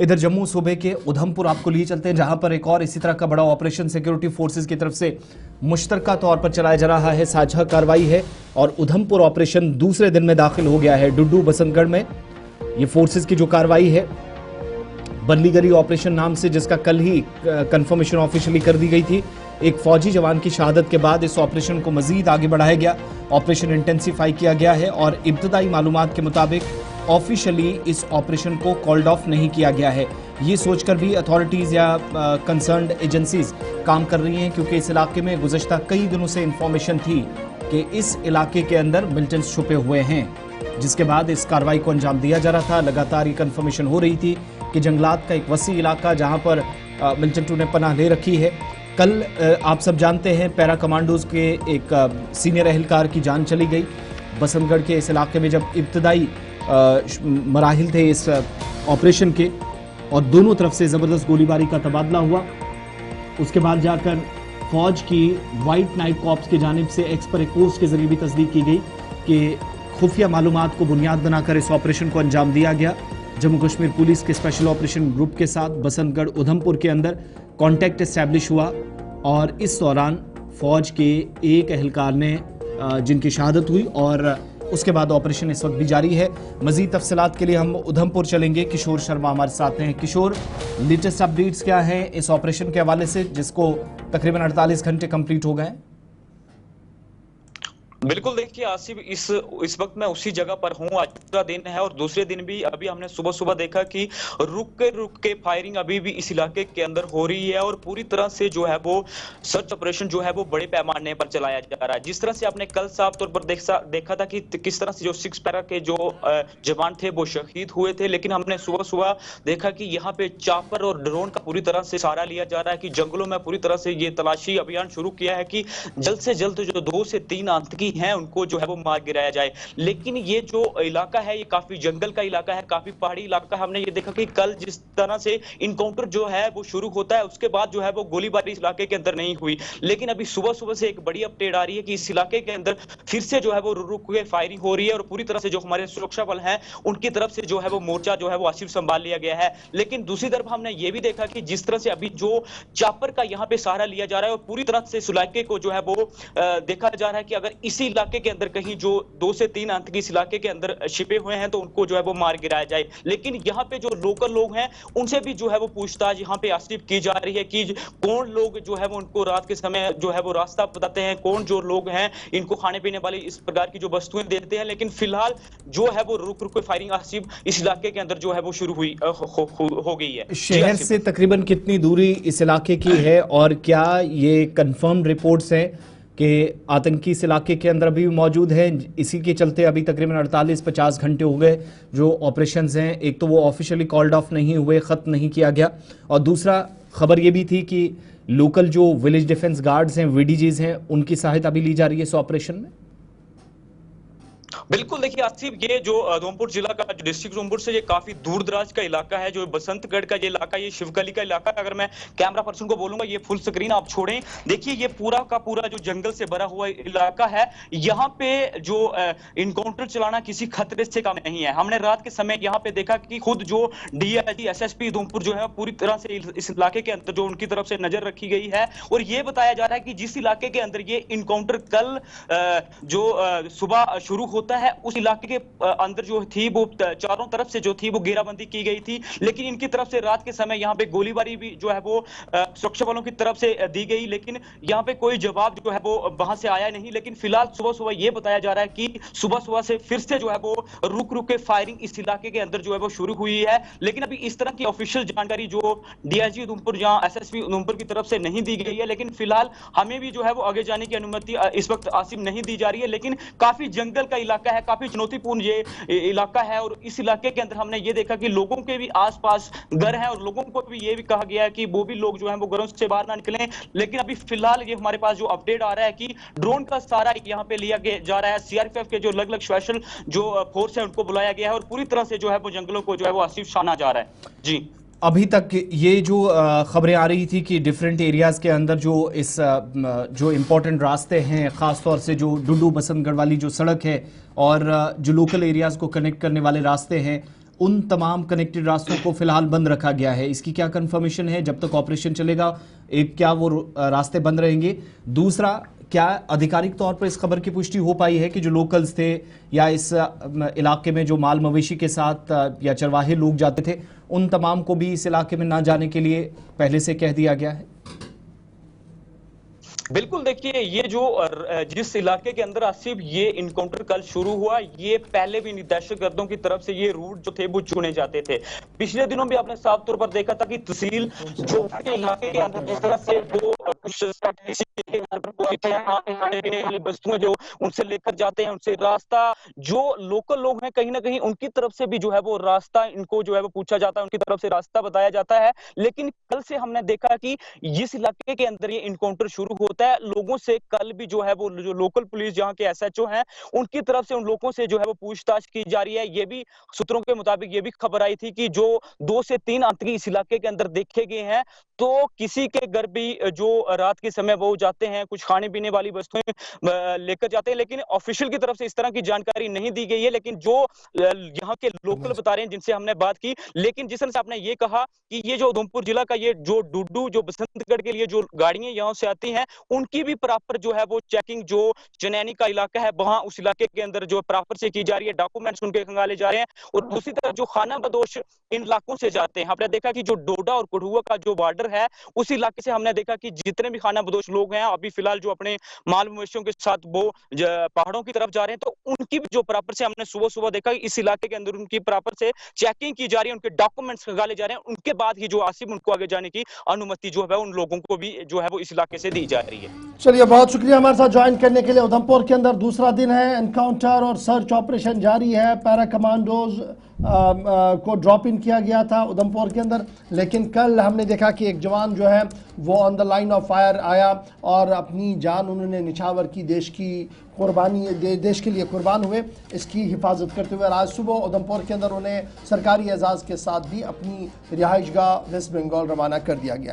इधर जम्मू सूबे के उधमपुर आपको लिए चलते हैं, जहां पर एक और इसी तरह का बड़ा ऑपरेशन सिक्योरिटी फोर्सेस की तरफ से मुश्तरका तौर पर चलाया जा रहा है। साझा कार्रवाई है और उधमपुर ऑपरेशन दूसरे दिन में दाखिल हो गया है। डुड्डू बसंतगढ़ में ये फोर्सेस की जो कार्रवाई है बल्लीगरी ऑपरेशन नाम से, जिसका कल ही कंफर्मेशन ऑफिशियली कर दी गई थी। एक फौजी जवान की शहादत के बाद इस ऑपरेशन को मजीद आगे बढ़ाया गया, ऑपरेशन इंटेंसिफाई किया गया है और इब्तदाई मालूमात के मुताबिक ऑफिशियली इस ऑपरेशन को कॉल्ड ऑफ नहीं किया गया है। ये सोचकर भी अथॉरिटीज या कंसर्न्ड एजेंसीज काम कर रही हैं, क्योंकि इस इलाके में गुज़श्ता कई दिनों से इंफॉर्मेशन थी कि इस इलाके के अंदर मिलिटेंट्स छुपे हुए हैं, जिसके बाद इस कार्रवाई को अंजाम दिया जा रहा था। लगातार ये कंफर्मेशन हो रही थी कि जंगलात का एक वसी इलाका जहां पर मिलिटेंटों ने पनाह ले रखी है। कल आप सब जानते हैं पैरा कमांडोज के एक सीनियर एहलकार की जान चली गई बसंतगढ़ के इस इलाके में, जब इब्तदाई मराहिल थे इस ऑपरेशन के और दोनों तरफ से ज़बरदस्त गोलीबारी का तबादला हुआ। उसके बाद जाकर फौज की वाइट नाइट कॉप्स की जानिब से एक्स पर एक पोस्ट के जरिए भी तस्दीक की गई कि खुफिया मालूमात को बुनियाद बनाकर इस ऑपरेशन को अंजाम दिया गया। जम्मू कश्मीर पुलिस के स्पेशल ऑपरेशन ग्रुप के साथ बसंतगढ़ उधमपुर के अंदर कॉन्टैक्ट इस्टेब्लिश हुआ और इस दौरान फौज के एक एहलकार ने जिनकी शहादत हुई और उसके बाद ऑपरेशन इस वक्त भी जारी है। मजीद तफसीलात के लिए हम उधमपुर चलेंगे। किशोर शर्मा हमारे साथ हैं। किशोर, लेटेस्ट अपडेट्स क्या है इस ऑपरेशन के हवाले से, जिसको तकरीबन 48 घंटे कंप्लीट हो गए? बिल्कुल, देखिए आसिफ, इस वक्त मैं उसी जगह पर हूँ। आज दूसरा दिन है और दूसरे दिन भी अभी हमने सुबह सुबह देखा कि रुक के फायरिंग अभी भी इस इलाके के अंदर हो रही है और पूरी तरह से जो है वो सर्च ऑपरेशन जो है वो बड़े पैमाने पर चलाया जा रहा है। जिस तरह से आपने कल साफ तौर पर देखा था कि किस तरह से जो 6 पैरा के जो जवान थे वो शहीद हुए थे, लेकिन हमने सुबह सुबह देखा कि यहाँ पे चापर और ड्रोन का पूरी तरह से सहारा लिया जा रहा है कि जंगलों में पूरी तरह से ये तलाशी अभियान शुरू किया है कि जल्द से जल्द जो 2 से 3 आतंकी हैं उनको जो है वो मार गिराया जाए। लेकिन ये जो इलाका है ये काफी जंगल का इलाका है, काफी पहाड़ी इलाका है। हमने ये देखा कि कल जिस तरह से इनकाउंटर जो है वो शुरू होता है उसके बाद जो है वो गोलीबारी इस इलाके के अंदर नहीं हुई, लेकिन अभी सुबह सुबह से एक बड़ी अपडेट आ रही है कि इस इलाके के अंदर फिर से जो है वो रुक के फायरिंग हो रही है और पूरी तरह से जो हमारे सुरक्षा बल हैं उनकी तरफ से जो है वो मोर्चा जो है वो आसिफ संभाल लिया गया है। लेकिन दूसरी तरफ हमने ये भी देखा कि जिस तरह से अभी जो चापर का यहाँ पे सहारा लिया जा रहा है और पूरी तरह से इस इलाके को जो है वो देखा जा रहा है कि अगर इसी इलाके के अंदर कहीं जो 2 से 3 आतंकी इस इलाके के अंदर छिपे हुए हैं तो उनको जो है वो मार गिराया जाए। लेकिन यहाँ पे जो लोकल लोग हैं उनसे भी जो है वो पूछताछ यहाँ पे आसिफ की जा रही है कि कौन लोग जो है वो उनको रात के समय जो है वो रास्ता बताते हैं, कौन जो लोग हैं इनको खाने पीने वाली इस प्रकार की जो वस्तुएं देते हैं। लेकिन फिलहाल जो है वो रुक रुक के फायरिंग आसिफ इस इलाके के अंदर जो है वो शुरू हुई हो गई है। शहर से तकरीबन कितनी दूरी इस इलाके की है और क्या ये कंफर्म रिपोर्ट्स हैं कि आतंकी इस इलाके के अंदर अभी भी मौजूद हैं? इसी के चलते अभी तकरीबन 48-50 घंटे हो गए जो ऑपरेशंस हैं, एक तो वो ऑफिशियली कॉल्ड ऑफ नहीं हुए, ख़त्म नहीं किया गया, और दूसरा खबर ये भी थी कि लोकल जो विलेज डिफेंस गार्ड्स हैं, वीडीजीज हैं, उनकी सहायता भी ली जा रही है इस ऑपरेशन में। बिल्कुल, देखिए आसिफ, ये जो उधमपुर जिला का जो डिस्ट्रिक्ट उधमपुर से ये काफी दूर दराज का इलाका है। जो बसंतगढ़ का ये इलाका, ये शिवगली का इलाका, अगर मैं कैमरा पर्सन को बोलूंगा ये फुल स्क्रीन आप छोड़ें, देखिए ये पूरा का पूरा जो जंगल से भरा हुआ इलाका है। यहाँ पे जो इनकाउंटर चलाना किसी खतरे से कम नहीं है। हमने रात के समय यहाँ पे देखा कि खुद जो डीआईजी एसएसपी उधमपुर जो है पूरी तरह से इस इलाके के अंदर जो उनकी तरफ से नजर रखी गई है और ये बताया जा रहा है कि जिस इलाके के अंदर ये इनकाउंटर कल जो सुबह शुरू होता है उस इलाके के अंदर जो थी वो चारों तरफ से जो थी वो घेराबंदी की गई थी, लेकिन इनकी तरफ से रात के समय यहाँ पे गोलीबारी भी जो है वो सुरक्षा बलों की तरफ से दी गई, लेकिन यहाँ पे कोई जवाब जो है वो वहां से आया नहीं। लेकिन फिलहाल सुबह सुबह ये बताया जा रहा है कि सुबह सुबह से फिर से जो है वो रुक रुक के फायरिंग इस इलाके के अंदर जो है वो शुरू हुई है। लेकिन अभी इस तरह की ऑफिशियल जानकारी जो डीआईजी उधमपुर या एसएसपी उधमपुर की तरफ से नहीं दी गई है, लेकिन फिलहाल हमें भी जो है वो आगे जाने की अनुमति इस वक्त आसिफ नहीं दी जा रही है। लेकिन काफी जंगल का इलाका है, काफी चुनौतीपूर्ण ये इलाका है और इस इलाके के अंदर हमने ये देखा कि लोगों के भी आसपास घर हैं और लोगों को भी ये भी कहा गया है कि वो भी लोग जो हैं वो घरों से बाहर ना निकलें। लेकिन अभी फिलहाल ये हमारे पास जो अपडेट आ रहा है कि ड्रोन का सहारा यहाँ पे लिया जा रहा है। सीआरपीएफ के जो अलग अलग स्पेशल जो फोर्स है उनको बुलाया गया है और पूरी तरह से जो है वो जंगलों को जो है वो आसिफ छाना जा रहा है। जी, अभी तक ये जो खबरें आ रही थी कि डिफरेंट एरियाज़ के अंदर जो इम्पोर्टेंट रास्ते हैं, ख़ास तौर से जो डुड्डू बसंतगढ़ वाली जो सड़क है और जो लोकल एरियाज़ को कनेक्ट करने वाले रास्ते हैं, उन तमाम कनेक्टेड रास्तों को फिलहाल बंद रखा गया है। इसकी क्या कंफर्मेशन है? जब तक ऑपरेशन चलेगा एक, क्या वो रास्ते बंद रहेंगे? दूसरा, क्या आधिकारिक तौर पर इस खबर की पुष्टि हो पाई है कि जो लोकल्स थे या इस इलाके में जो माल मवेशी के साथ या चरवाहे लोग जाते थे, उन तमाम को भी इस इलाके में ना जाने के लिए पहले से कह दिया गया है? बिल्कुल, देखिए ये जो जिस इलाके के अंदर आसिफ ये इनकाउंटर कल शुरू हुआ, ये पहले भी दहशतगर्दों की तरफ से ये रूट जो थे वो चुने जाते थे। पिछले दिनों भी आपने साफ तौर पर देखा था कि तहसील जो इलाके के अंदर जिस तरह से वो कुछ वस्तुएं जो उनसे लेकर जाते हैं, उनसे रास्ता जो लोकल लोग हैं कहीं ना कहीं उनकी तरफ से भी जो है वो रास्ता इनको जो है वो पूछा जाता है, उनकी तरफ से रास्ता बताया जाता है। लेकिन कल से हमने देखा कि इस इलाके के अंदर ये इनकाउंटर शुरू होता है। लोगों से कल भी जो है वो जो लोकल पुलिस जहां के एसएचओ हैं उनकी तरफ से उन लोगों से जो है वो पूछताछ की जा रही है। ये भी सूत्रों के मुताबिक ये भी खबर आई थी कि जो 2 से 3 आतंकी इस इलाके के अंदर देखे गए हैं, तो किसी के घर भी जो रात के समय वो जाते हैं, कुछ खाने पीने वाली वस्तुएं लेकर जाते हैं, लेकिन ऑफिशियल की तरफ से इस तरह की जानकारी नहीं दी गई है। लेकिन जो यहाँ के लोकल बता रहे हैं जिनसे हमने बात की, लेकिन जिस तरह से आपने ये कहा कि ये जो उधमपुर जिला का ये जो डुड्डू जो बसंतगढ़ के लिए जो गाड़ियां यहाँ से आती हैं, उनकी भी प्रॉपर जो है वो चेकिंग जो चनैनी का इलाका है वहां उस इलाके के अंदर जो प्रॉपर से की जा रही है, डॉक्यूमेंट्स उनके खंगाले जा रहे हैं। और दूसरी तरफ जो खाना बदोश इन इलाकों से जाते हैं, हमने देखा कि जो डोडा और कठुआ का जो बॉर्डर है उस इलाके से हमने देखा कि जितने भी खाना बदोश लोग हैं अभी फिलहाल जो अपने माल मवेशियों के साथ वो पहाड़ों की तरफ जा रहे हैं, तो उनकी भी जो प्रॉपर से हमने सुबह सुबह देखा इस इलाके के अंदर उनकी प्रॉपर से चेकिंग की जा रही है, उनके डॉक्यूमेंट्स खंगाले जा रहे हैं। उनके बाद ही जो आसिफ उनको आगे जाने की अनुमति जो है उन लोगों को भी जो है वो इस इलाके से दी जा रही है। चलिए, बहुत शुक्रिया हमारे साथ ज्वाइन करने के लिए। उधमपुर के अंदर दूसरा दिन है, एनकाउंटर और सर्च ऑपरेशन जारी है। पैरा कमांडोज को ड्रॉप इन किया गया था उधमपुर के अंदर, लेकिन कल हमने देखा कि एक जवान जो है वो on the line of fire आया और अपनी जान उन्होंने निछावर की, देश की कुर्बानी, देश के लिए कुर्बान हुए, इसकी हिफाजत करते हुए आज सुबह उधमपुर के अंदर उन्हें सरकारी एजाज़ के साथ भी अपनी रिहाइशगाह वेस्ट बंगाल रवाना कर दिया गया।